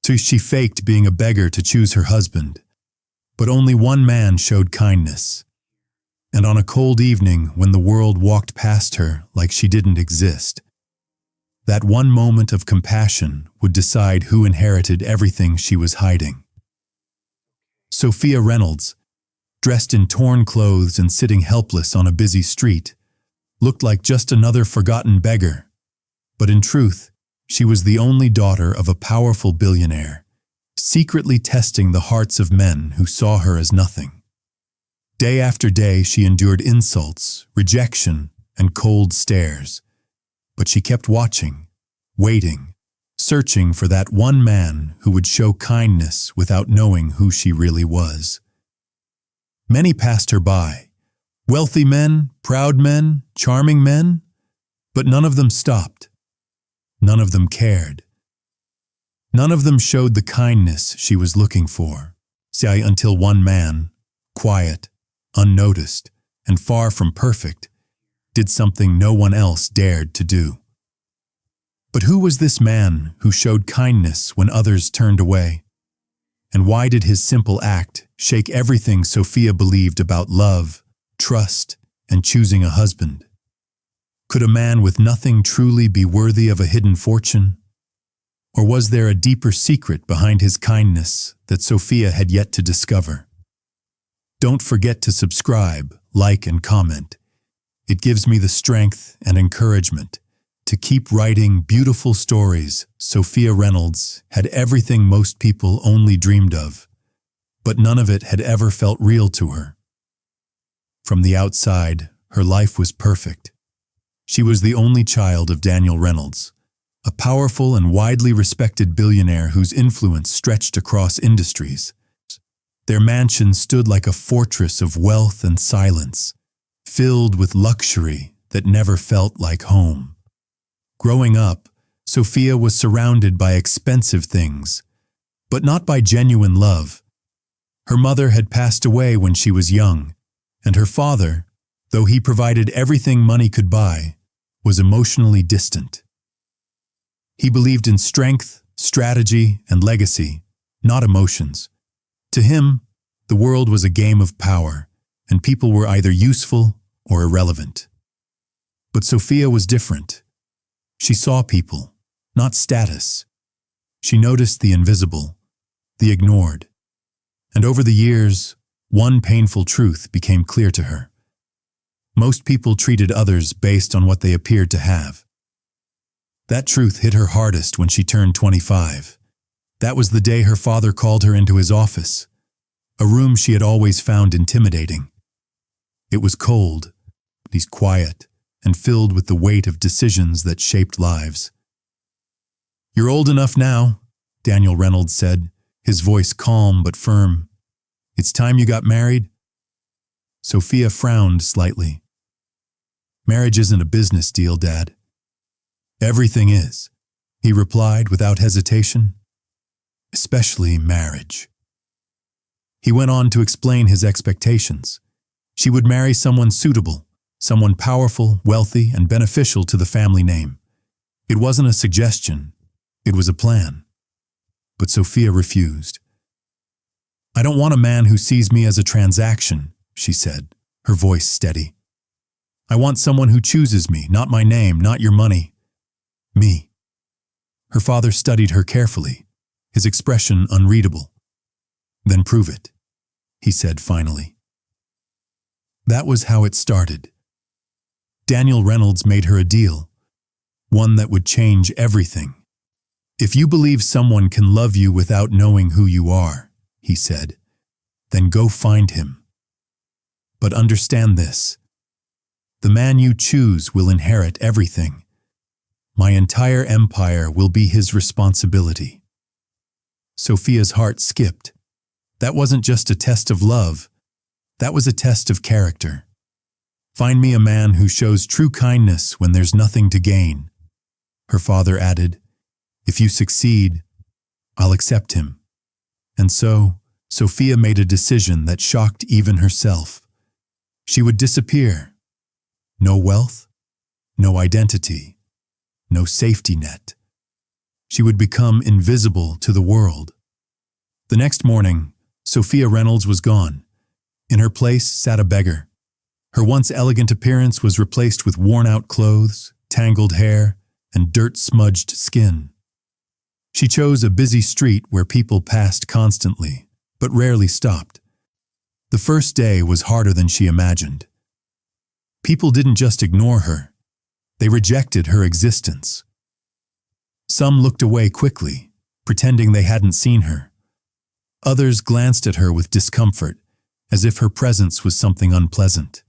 So she faked being a beggar to choose her husband. But only one man showed kindness. And on a cold evening when the world walked past her like she didn't exist, that one moment of compassion would decide who inherited everything she was hiding. Sophia Reynolds, dressed in torn clothes and sitting helpless on a busy street, looked like just another forgotten beggar. But in truth, she was the only daughter of a powerful billionaire, secretly testing the hearts of men who saw her as nothing. Day after day, she endured insults, rejection, and cold stares. But she kept watching, waiting, searching for that one man who would show kindness without knowing who she really was. Many passed her by, wealthy men, proud men, charming men, but none of them stopped. None of them cared. None of them showed the kindness she was looking for, until one man, quiet, unnoticed, and far from perfect, did something no one else dared to do. But who was this man who showed kindness when others turned away? And why did his simple act shake everything Sophia believed about love, trust, and choosing a husband? Could a man with nothing truly be worthy of a hidden fortune? Or was there a deeper secret behind his kindness that Sophia had yet to discover? Don't forget to subscribe, like, and comment. It gives me the strength and encouragement to keep writing beautiful stories. Sophia Reynolds had everything most people only dreamed of, but none of it had ever felt real to her. From the outside, her life was perfect. She was the only child of Daniel Reynolds, a powerful and widely respected billionaire whose influence stretched across industries. Their mansion stood like a fortress of wealth and silence, filled with luxury that never felt like home. Growing up, Sophia was surrounded by expensive things, but not by genuine love. Her mother had passed away when she was young, and her father, though he provided everything money could buy, was emotionally distant. He believed in strength, strategy, and legacy, not emotions. To him, the world was a game of power, and people were either useful or irrelevant. But Sophia was different. She saw people, not status. She noticed the invisible, the ignored. And over the years, one painful truth became clear to her. Most people treated others based on what they appeared to have. That truth hit her hardest when she turned 25. That was the day her father called her into his office, a room she had always found intimidating. It was cold, quiet, and filled with the weight of decisions that shaped lives. "You're old enough now," Daniel Reynolds said, his voice calm but firm. "It's time you got married." Sophia frowned slightly. "Marriage isn't a business deal, Dad." "Everything is," he replied without hesitation. "Especially marriage." He went on to explain his expectations. She would marry someone suitable, someone powerful, wealthy, and beneficial to the family name. It wasn't a suggestion, it was a plan. But Sophia refused. "I don't want a man who sees me as a transaction," she said, her voice steady. "I want someone who chooses me, not my name, not your money. Me." Her father studied her carefully, his expression unreadable. "Then prove it," he said finally. That was how it started. Daniel Reynolds made her a deal, one that would change everything. "If you believe someone can love you without knowing who you are," he said, "then go find him. But understand this. The man you choose will inherit everything. My entire empire will be his responsibility." Sophia's heart skipped. That wasn't just a test of love. That was a test of character. "Find me a man who shows true kindness when there's nothing to gain," her father added. "If you succeed, I'll accept him." And so, Sophia made a decision that shocked even herself. She would disappear. No wealth, no identity, no safety net. She would become invisible to the world. The next morning, Sophia Reynolds was gone. In her place sat a beggar. Her once elegant appearance was replaced with worn-out clothes, tangled hair, and dirt-smudged skin. She chose a busy street where people passed constantly, but rarely stopped. The first day was harder than she imagined. People didn't just ignore her, they rejected her existence. Some looked away quickly, pretending they hadn't seen her. Others glanced at her with discomfort, as if her presence was something unpleasant.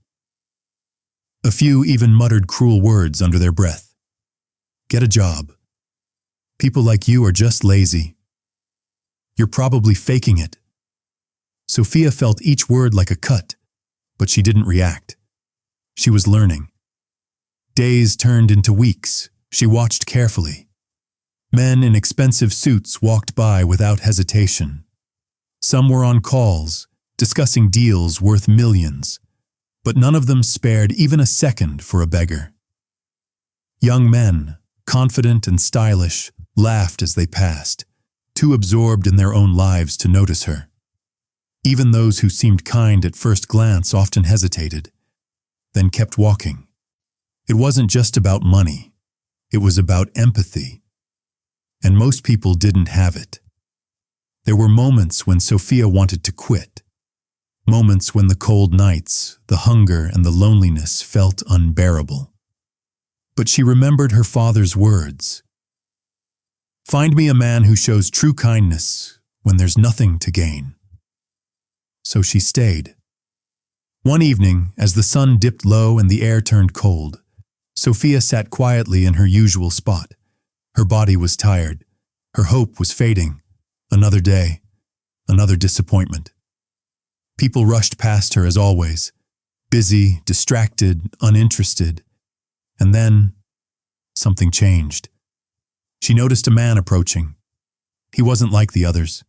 A few even muttered cruel words under their breath. Get a job. People like you are just lazy. You're probably faking it. Sophia felt each word like a cut, but she didn't react. She was learning. Days turned into weeks. She watched carefully. Men in expensive suits walked by without hesitation. Some were on calls, discussing deals worth millions, but none of them spared even a second for a beggar. Young men, confident and stylish, laughed as they passed, too absorbed in their own lives to notice her. Even those who seemed kind at first glance often hesitated, then kept walking. It wasn't just about money, it was about empathy. And most people didn't have it. There were moments when Sophia wanted to quit. Moments when the cold nights, the hunger, and the loneliness felt unbearable. But she remembered her father's words. Find me a man who shows true kindness when there's nothing to gain. So she stayed. One evening, as the sun dipped low and the air turned cold, Sophia sat quietly in her usual spot. Her body was tired. Her hope was fading. Another day, another disappointment. People rushed past her as always, busy, distracted, uninterested. And then, something changed. She noticed a man approaching. He wasn't like the others.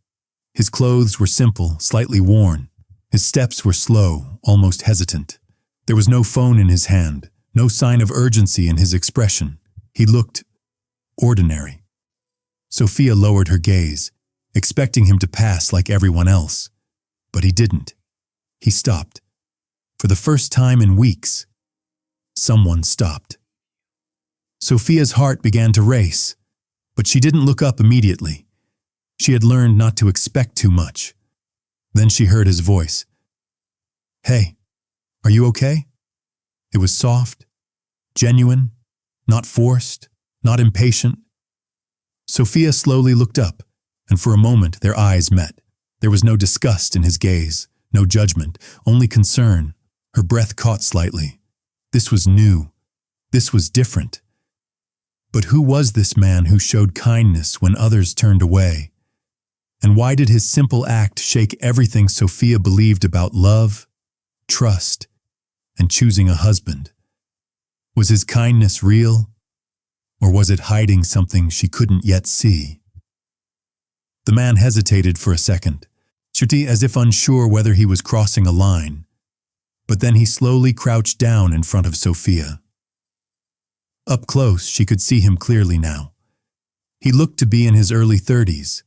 His clothes were simple, slightly worn. His steps were slow, almost hesitant. There was no phone in his hand, no sign of urgency in his expression. He looked ordinary. Sophia lowered her gaze, expecting him to pass like everyone else. But he didn't. He stopped. For the first time in weeks, someone stopped. Sophia's heart began to race, but she didn't look up immediately. She had learned not to expect too much. Then she heard his voice. Hey, are you okay? It was soft, genuine, not forced, not impatient. Sophia slowly looked up, and for a moment their eyes met. There was no disgust in his gaze, no judgment, only concern. Her breath caught slightly. This was new. This was different. But who was this man who showed kindness when others turned away? And why did his simple act shake everything Sophia believed about love, trust, and choosing a husband? Was his kindness real, or was it hiding something she couldn't yet see? The man hesitated for a second, as if unsure whether he was crossing a line, but then he slowly crouched down in front of Sophia. Up close, she could see him clearly now. He looked to be in his early 30s.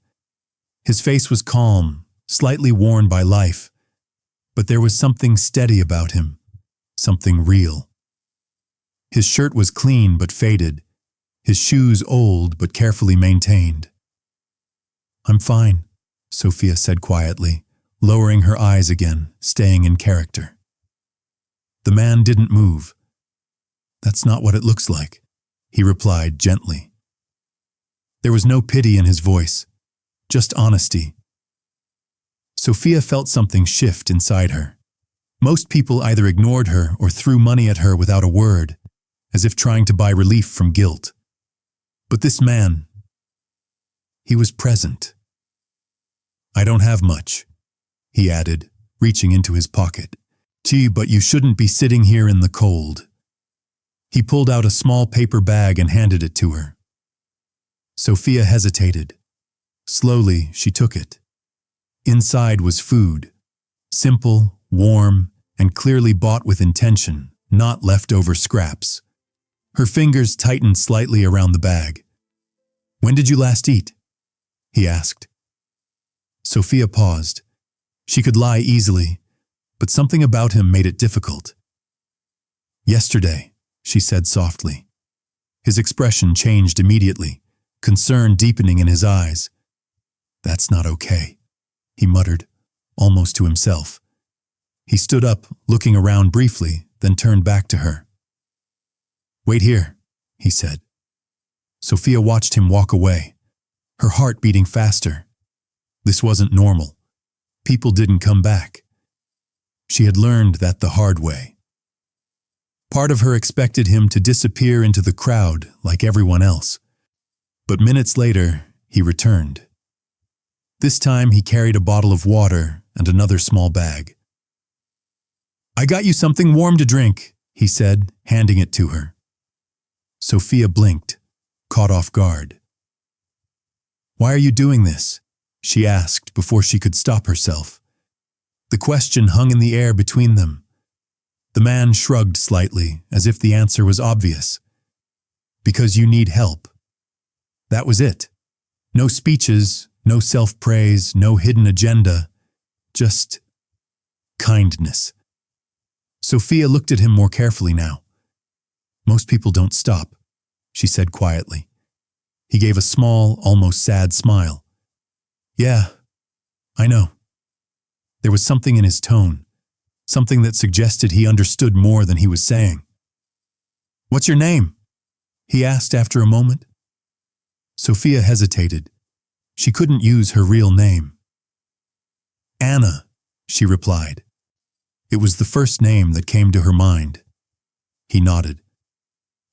His face was calm, slightly worn by life, but there was something steady about him, something real. His shirt was clean but faded, his shoes old but carefully maintained. I'm fine, Sophia said quietly, lowering her eyes again, staying in character. The man didn't move. That's not what it looks like, he replied gently. There was no pity in his voice, just honesty. Sophia felt something shift inside her. Most people either ignored her or threw money at her without a word, as if trying to buy relief from guilt. But this man, he was present. I don't have much, he added, reaching into his pocket. Gee, but you shouldn't be sitting here in the cold. He pulled out a small paper bag and handed it to her. Sophia hesitated. Slowly, she took it. Inside was food, simple, warm, and clearly bought with intention, not leftover scraps. Her fingers tightened slightly around the bag. When did you last eat? He asked. Sophia paused. She could lie easily, but something about him made it difficult. Yesterday, she said softly. His expression changed immediately, concern deepening in his eyes. That's not okay, he muttered, almost to himself. He stood up, looking around briefly, then turned back to her. Wait here, he said. Sophia watched him walk away, her heart beating faster. This wasn't normal. People didn't come back. She had learned that the hard way. Part of her expected him to disappear into the crowd like everyone else. But minutes later, he returned. This time he carried a bottle of water and another small bag. I got you something warm to drink, he said, handing it to her. Sophia blinked, caught off guard. Why are you doing this? She asked before she could stop herself. The question hung in the air between them. The man shrugged slightly, as if the answer was obvious. Because you need help. That was it. No speeches, no self-praise, no hidden agenda. Just kindness. Sophia looked at him more carefully now. Most people don't stop, she said quietly. He gave a small, almost sad smile. Yeah, I know. There was something in his tone, something that suggested he understood more than he was saying. What's your name? He asked after a moment. Sophia hesitated. She couldn't use her real name. Anna, she replied. It was the first name that came to her mind. He nodded.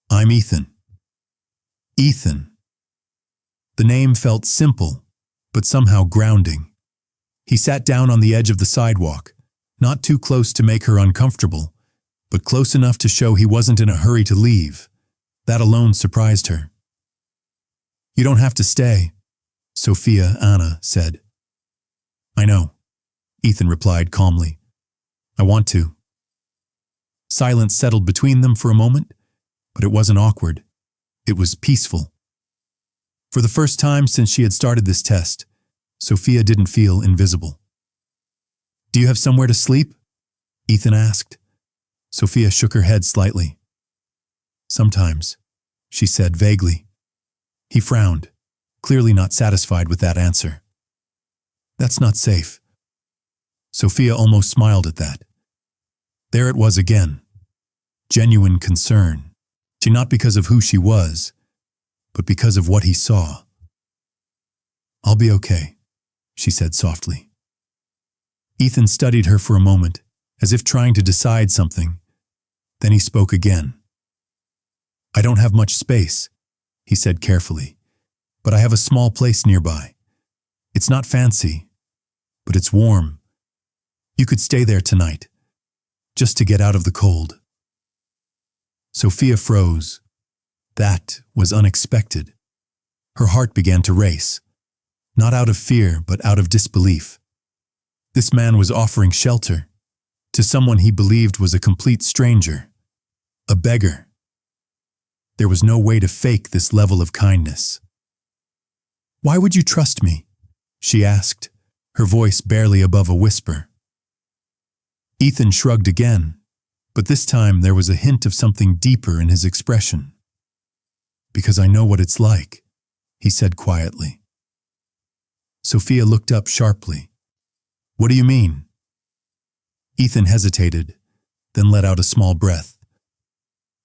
I'm Ethan. Ethan. The name felt simple, but somehow grounding. He sat down on the edge of the sidewalk, not too close to make her uncomfortable, but close enough to show he wasn't in a hurry to leave. That alone surprised her. You don't have to stay, Sophia Anna said. I know, Ethan replied calmly. I want to. Silence settled between them for a moment, but it wasn't awkward. It was peaceful. For the first time since she had started this test, Sophia didn't feel invisible. Do you have somewhere to sleep? Ethan asked. Sophia shook her head slightly. Sometimes, she said vaguely. He frowned, clearly not satisfied with that answer. That's not safe. Sophia almost smiled at that. There it was again. Genuine concern. Not because of who she was, but because of what he saw. I'll be okay, she said softly. Ethan studied her for a moment, as if trying to decide something. Then he spoke again. I don't have much space, he said carefully, but I have a small place nearby. It's not fancy, but it's warm. You could stay there tonight, just to get out of the cold. Sophia froze. That was unexpected. Her heart began to race, not out of fear, but out of disbelief. This man was offering shelter to someone he believed was a complete stranger, a beggar. There was no way to fake this level of kindness. Why would you trust me? She asked, her voice barely above a whisper. Ethan shrugged again, but this time there was a hint of something deeper in his expression. Because I know what it's like, he said quietly. Sophia looked up sharply. What do you mean? Ethan hesitated, then let out a small breath.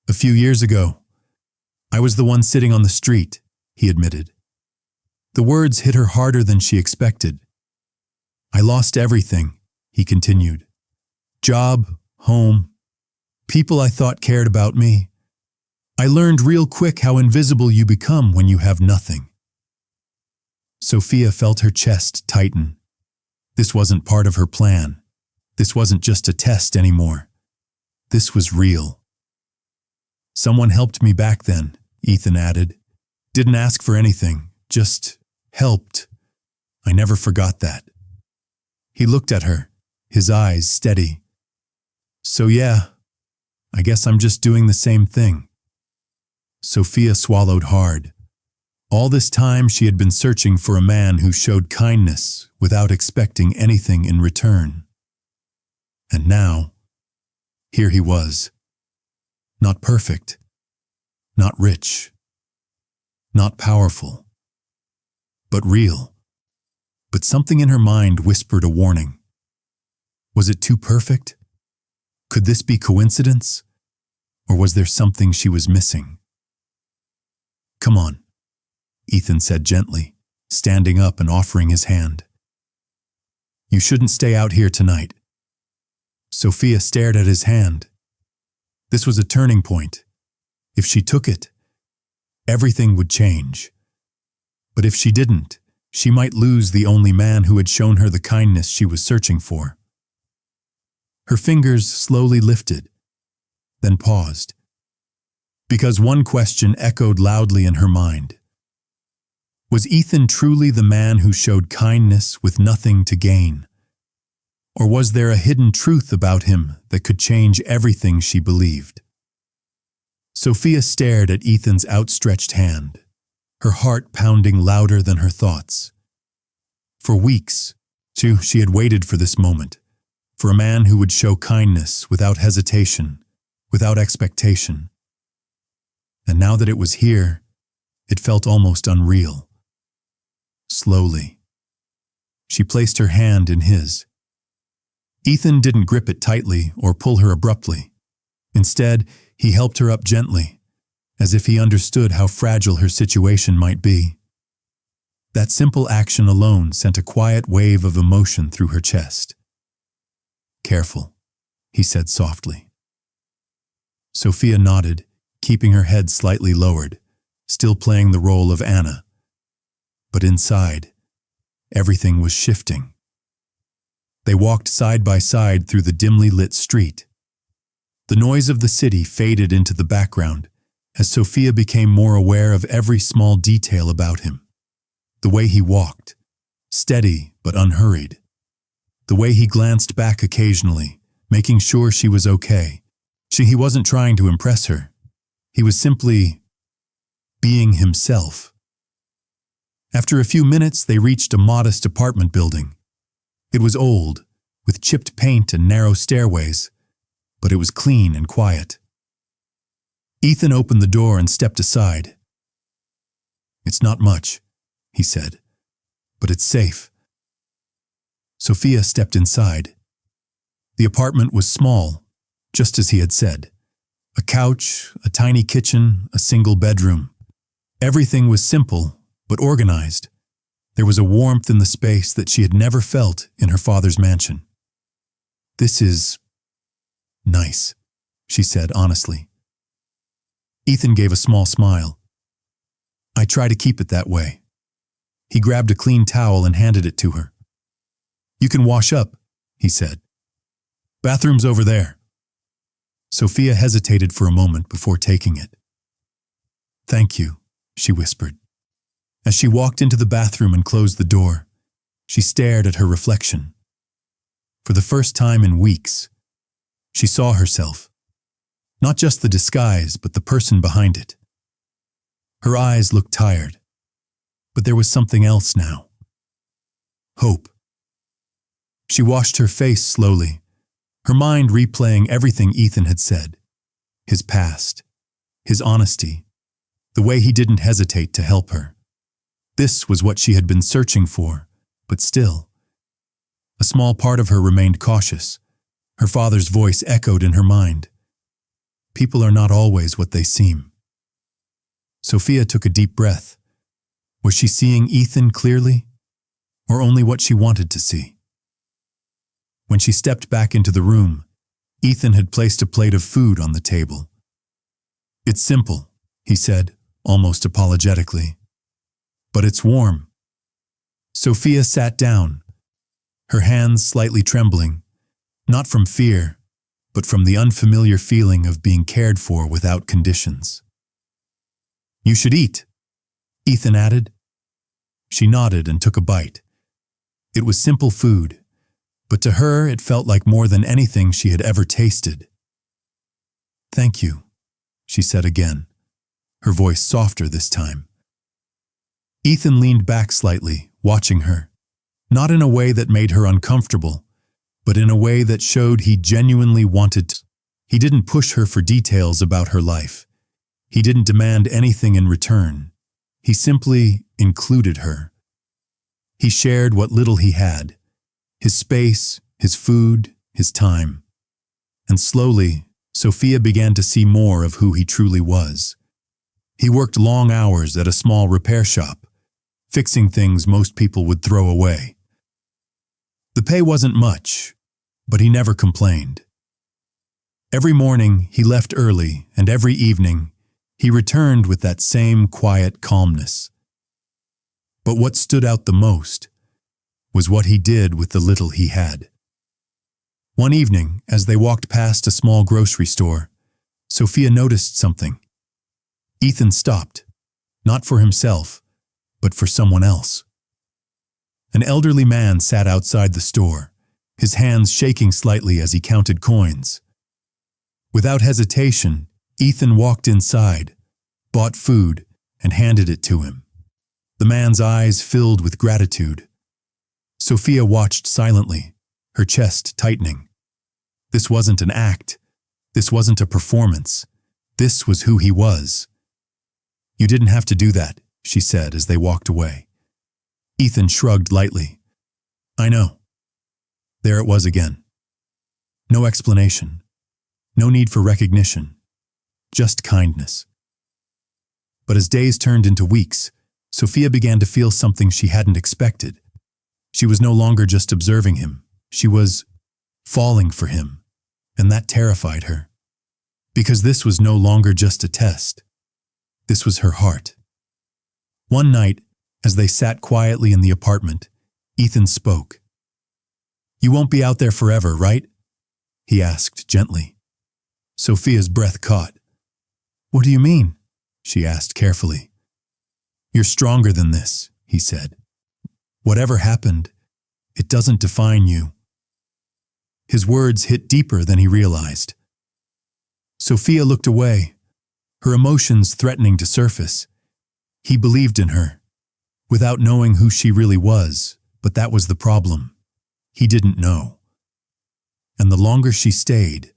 A few years ago, I was the one sitting on the street, he admitted. The words hit her harder than she expected. I lost everything, he continued. Job, home, people I thought cared about me. I learned real quick how invisible you become when you have nothing. Sophia felt her chest tighten. This wasn't part of her plan. This wasn't just a test anymore. This was real. Someone helped me back then, Ethan added. Didn't ask for anything, just helped. I never forgot that. He looked at her, his eyes steady. So yeah, I guess I'm just doing the same thing. Sophia swallowed hard. All this time she had been searching for a man who showed kindness without expecting anything in return. And now, here he was. Not perfect, not rich, not powerful, but real. But something in her mind whispered a warning. Was it too perfect? Could this be coincidence? Or was there something she was missing? Come on, Ethan said gently, standing up and offering his hand. You shouldn't stay out here tonight. Sophia stared at his hand. This was a turning point. If she took it, everything would change. But if she didn't, she might lose the only man who had shown her the kindness she was searching for. Her fingers slowly lifted, then paused, because one question echoed loudly in her mind. Was Ethan truly the man who showed kindness with nothing to gain? Or was there a hidden truth about him that could change everything she believed? Sophia stared at Ethan's outstretched hand, her heart pounding louder than her thoughts. For weeks, she had waited for this moment, for a man who would show kindness without hesitation, without expectation. And now that it was here, it felt almost unreal. Slowly, she placed her hand in his. Ethan didn't grip it tightly or pull her abruptly. Instead, he helped her up gently, as if he understood how fragile her situation might be. That simple action alone sent a quiet wave of emotion through her chest. Careful, he said softly. Sophia nodded, keeping her head slightly lowered, still playing the role of Anna. But inside, everything was shifting. They walked side by side through the dimly lit street. The noise of the city faded into the background as Sophia became more aware of every small detail about him. The way he walked, steady but unhurried. The way he glanced back occasionally, making sure she was okay. He wasn't trying to impress her. He was simply being himself. After a few minutes, they reached a modest apartment building. It was old, with chipped paint and narrow stairways, but it was clean and quiet. Ethan opened the door and stepped aside. It's not much, he said, but it's safe. Sophia stepped inside. The apartment was small, just as he had said. A couch, a tiny kitchen, a single bedroom. Everything was simple, but organized. There was a warmth in the space that she had never felt in her father's mansion. This is nice, she said honestly. Ethan gave a small smile. I try to keep it that way. He grabbed a clean towel and handed it to her. You can wash up, he said. Bathroom's over there. Sophia hesitated for a moment before taking it. Thank you, she whispered. As she walked into the bathroom and closed the door, she stared at her reflection. For the first time in weeks, she saw herself. Not just the disguise, but the person behind it. Her eyes looked tired, but there was something else now. Hope. She washed her face slowly, her mind replaying everything Ethan had said. His past, his honesty, the way he didn't hesitate to help her. This was what she had been searching for, but still. A small part of her remained cautious. Her father's voice echoed in her mind. People are not always what they seem. Sophia took a deep breath. Was she seeing Ethan clearly, or only what she wanted to see? When she stepped back into the room, Ethan had placed a plate of food on the table. It's simple, he said, almost apologetically. But it's warm. Sophia sat down, her hands slightly trembling, not from fear, but from the unfamiliar feeling of being cared for without conditions. You should eat, Ethan added. She nodded and took a bite. It was simple food, but to her it felt like more than anything she had ever tasted. Thank you, she said again, her voice softer this time. Ethan leaned back slightly, watching her, not in a way that made her uncomfortable, but in a way that showed he genuinely wanted to. He didn't push her for details about her life. He didn't demand anything in return. He simply included her. He shared what little he had, his space, his food, his time. And slowly, Sophia began to see more of who he truly was. He worked long hours at a small repair shop, fixing things most people would throw away. The pay wasn't much, but he never complained. Every morning he left early, and every evening he returned with that same quiet calmness. But what stood out the most was what he did with the little he had. One evening, as they walked past a small grocery store, Sophia noticed something. Ethan stopped, not for himself, but for someone else. An elderly man sat outside the store, his hands shaking slightly as he counted coins. Without hesitation, Ethan walked inside, bought food, and handed it to him. The man's eyes filled with gratitude. Sophia watched silently, her chest tightening. This wasn't an act. This wasn't a performance. This was who he was. "You didn't have to do that," she said as they walked away. Ethan shrugged lightly. "I know." There it was again. No explanation. No need for recognition. Just kindness. But as days turned into weeks, Sophia began to feel something she hadn't expected. She was no longer just observing him. She was falling for him, and that terrified her. Because this was no longer just a test. This was her heart. One night, as they sat quietly in the apartment, Ethan spoke. "You won't be out there forever, right?" he asked gently. Sophia's breath caught. "What do you mean?" she asked carefully. "You're stronger than this," he said. "Whatever happened, it doesn't define you." His words hit deeper than he realized. Sophia looked away, her emotions threatening to surface. He believed in her, without knowing who she really was, but that was the problem. He didn't know. And the longer she stayed,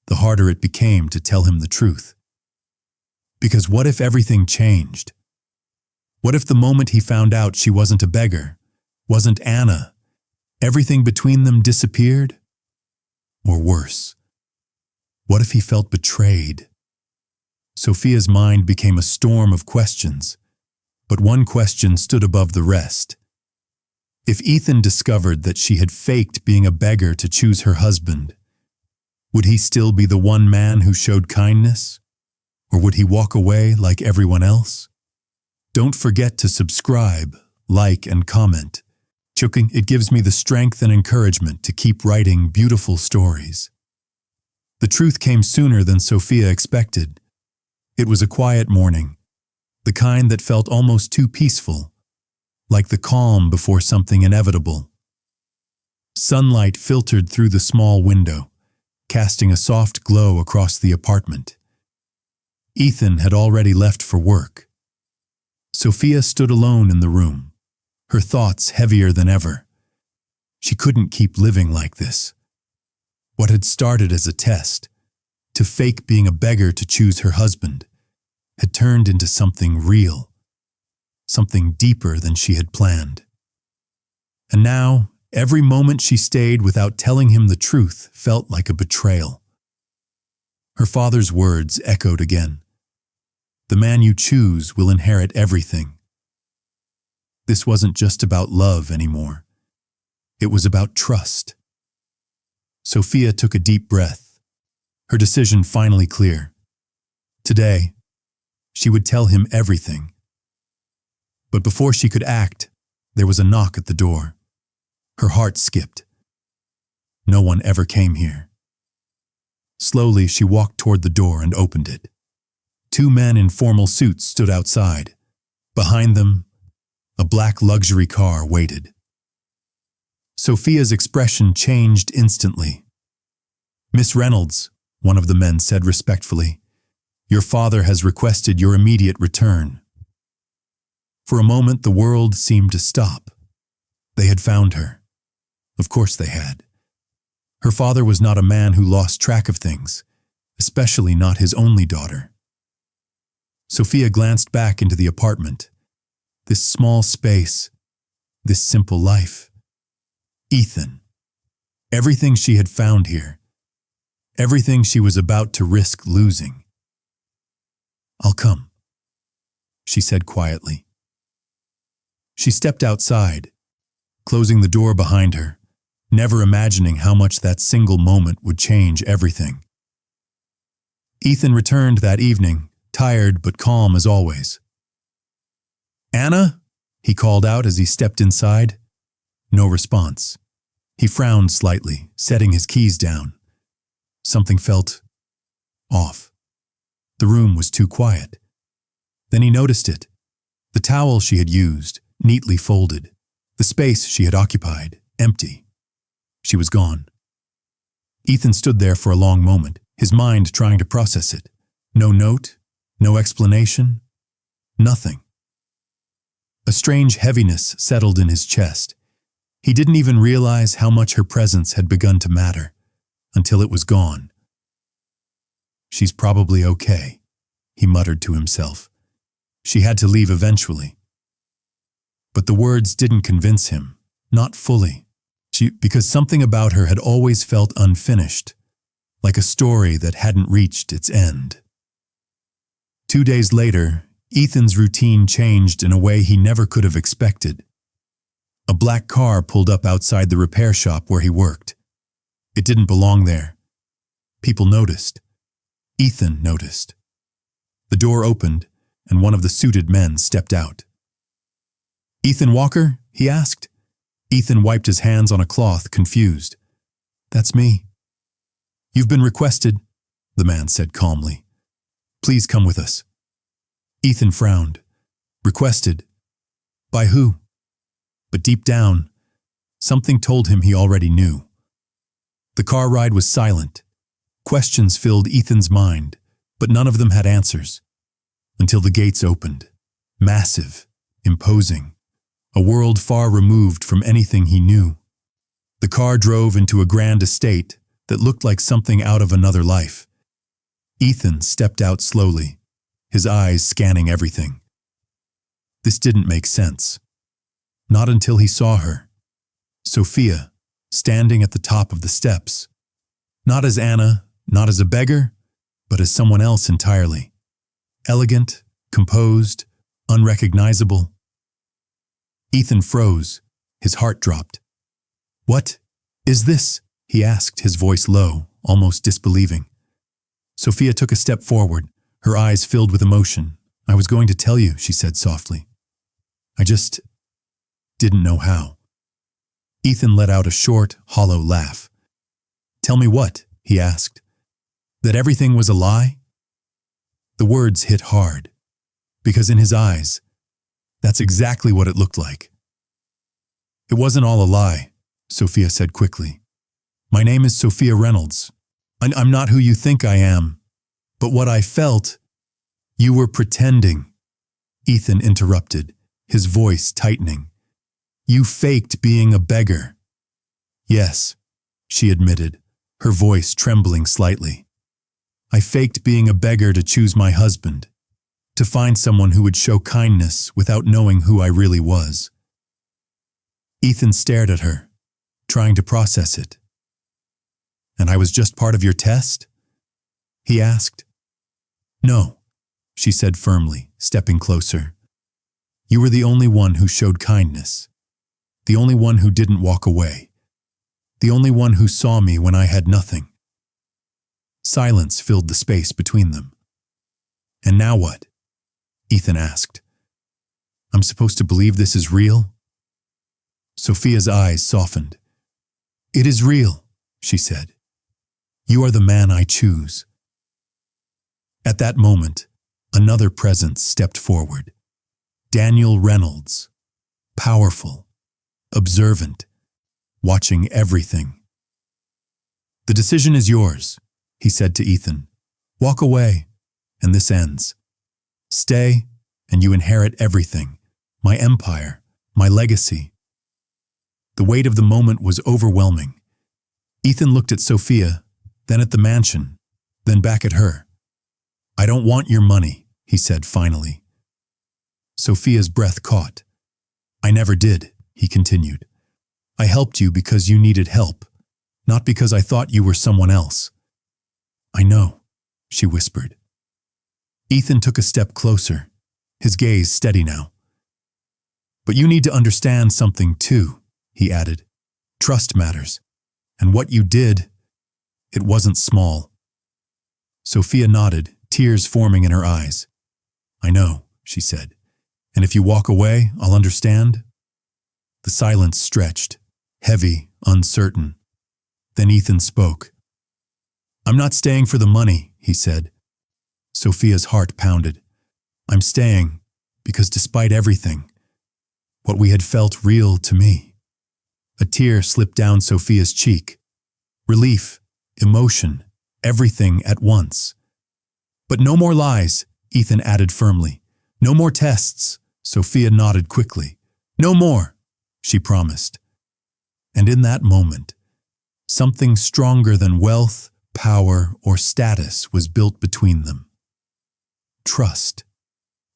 the harder it became to tell him the truth. Because what if everything changed? What if the moment he found out she wasn't a beggar, wasn't Anna, everything between them disappeared? Or worse, what if he felt betrayed? Sophia's mind became a storm of questions, but one question stood above the rest. If Ethan discovered that she had faked being a beggar to choose her husband, would he still be the one man who showed kindness? Or would he walk away like everyone else? Don't forget to subscribe, like, and comment. It gives me the strength and encouragement to keep writing beautiful stories. The truth came sooner than Sophia expected. It was a quiet morning, the kind that felt almost too peaceful, like the calm before something inevitable. Sunlight filtered through the small window, casting a soft glow across the apartment. Ethan had already left for work. Sophia stood alone in the room, her thoughts heavier than ever. She couldn't keep living like this. What had started as a test, to fake being a beggar to choose her husband, had turned into something real, something deeper than she had planned. And now, every moment she stayed without telling him the truth felt like a betrayal. Her father's words echoed again. "The man you choose will inherit everything." This wasn't just about love anymore. It was about trust. Sophia took a deep breath, her decision finally clear. Today, she would tell him everything. But before she could act, there was a knock at the door. Her heart skipped. No one ever came here. Slowly, she walked toward the door and opened it. Two men in formal suits stood outside. Behind them, a black luxury car waited. Sophia's expression changed instantly. "Miss Reynolds," one of the men said respectfully, "your father has requested your immediate return." For a moment, the world seemed to stop. They had found her. Of course they had. Her father was not a man who lost track of things, especially not his only daughter. Sophia glanced back into the apartment. This small space, this simple life. Ethan. Everything she had found here. Everything she was about to risk losing. "I'll come," she said quietly. She stepped outside, closing the door behind her, never imagining how much that single moment would change everything. Ethan returned that evening, tired but calm as always. "Anna?" he called out as he stepped inside. No response. He frowned slightly, setting his keys down. Something felt off. The room was too quiet. Then he noticed it. The towel she had used, neatly folded. The space she had occupied, empty. She was gone. Ethan stood there for a long moment, his mind trying to process it. No note, no explanation, nothing. A strange heaviness settled in his chest. He didn't even realize how much her presence had begun to matter, until it was gone. "She's probably okay," he muttered to himself. She had to leave eventually. But the words didn't convince him, not fully. Because something about her had always felt unfinished, like a story that hadn't reached its end. 2 days later, Ethan's routine changed in a way he never could have expected. A black car pulled up outside the repair shop where he worked. It didn't belong there. People noticed. Ethan noticed. The door opened, and one of the suited men stepped out. "Ethan Walker?" he asked. Ethan wiped his hands on a cloth, confused. "That's me." "You've been requested," the man said calmly. "Please come with us." Ethan frowned. Requested? By who? But deep down, something told him he already knew. The car ride was silent. Questions filled Ethan's mind, but none of them had answers. Until the gates opened. Massive, imposing. A world far removed from anything he knew. The car drove into a grand estate that looked like something out of another life. Ethan stepped out slowly, his eyes scanning everything. This didn't make sense. Not until he saw her. Sophia, standing at the top of the steps. Not as Anna, not as a beggar, but as someone else entirely. Elegant, composed, unrecognizable. Ethan froze. His heart dropped. "What is this?" he asked, his voice low, almost disbelieving. Sophia took a step forward, her eyes filled with emotion. "I was going to tell you," she said softly. "I just didn't know how." Ethan let out a short, hollow laugh. "Tell me what?" he asked. "That everything was a lie?" The words hit hard, because in his eyes, that's exactly what it looked like. "It wasn't all a lie," Sophia said quickly. "My name is Sophia Reynolds. I'm not who you think I am. But what I felt, you were pretending," Ethan interrupted, his voice tightening. "You faked being a beggar." "Yes," she admitted, her voice trembling slightly. "I faked being a beggar to choose my husband, to find someone who would show kindness without knowing who I really was." Ethan stared at her, trying to process it. "And I was just part of your test?" he asked. "No," she said firmly, stepping closer. "You were the only one who showed kindness. The only one who didn't walk away. The only one who saw me when I had nothing." Silence filled the space between them. "And now what?" Ethan asked. "I'm supposed to believe this is real?" Sophia's eyes softened. "It is real," she said. "You are the man I choose." At that moment, another presence stepped forward. Daniel Reynolds, powerful, observant, watching everything. "The decision is yours," he said to Ethan. "Walk away, and this ends. Stay, and you inherit everything, my empire, my legacy. The weight of the moment was overwhelming. Ethan looked at Sophia, then at the mansion, then back at her. "I don't want your money," he said finally. Sophia's breath caught. "I never did," he continued. "I helped you because you needed help, not because I thought you were someone else." "I know," she whispered. Ethan took a step closer, his gaze steady now. "But you need to understand something too," he added. "Trust matters. And what you did, it wasn't small." Sophia nodded, tears forming in her eyes. "I know," she said. "And if you walk away, I'll understand." The silence stretched, heavy, uncertain. Then Ethan spoke. "I'm not staying for the money," he said. Sophia's heart pounded. "I'm staying because despite everything, what we had felt real to me." A tear slipped down Sophia's cheek. Relief, emotion, everything at once. "But no more lies," Ethan added firmly. "No more tests." Sophia nodded quickly. "No more," she promised. And in that moment, something stronger than wealth, power, or status was built between them. Trust.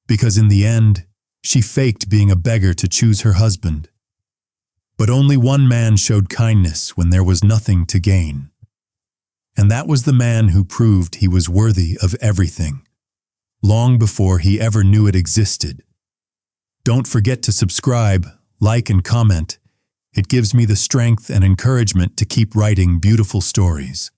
Because in the end, she faked being a beggar to choose her husband. But only one man showed kindness when there was nothing to gain. And that was the man who proved he was worthy of everything, long before he ever knew it existed. Don't forget to subscribe, like, and comment. It gives me the strength and encouragement to keep writing beautiful stories.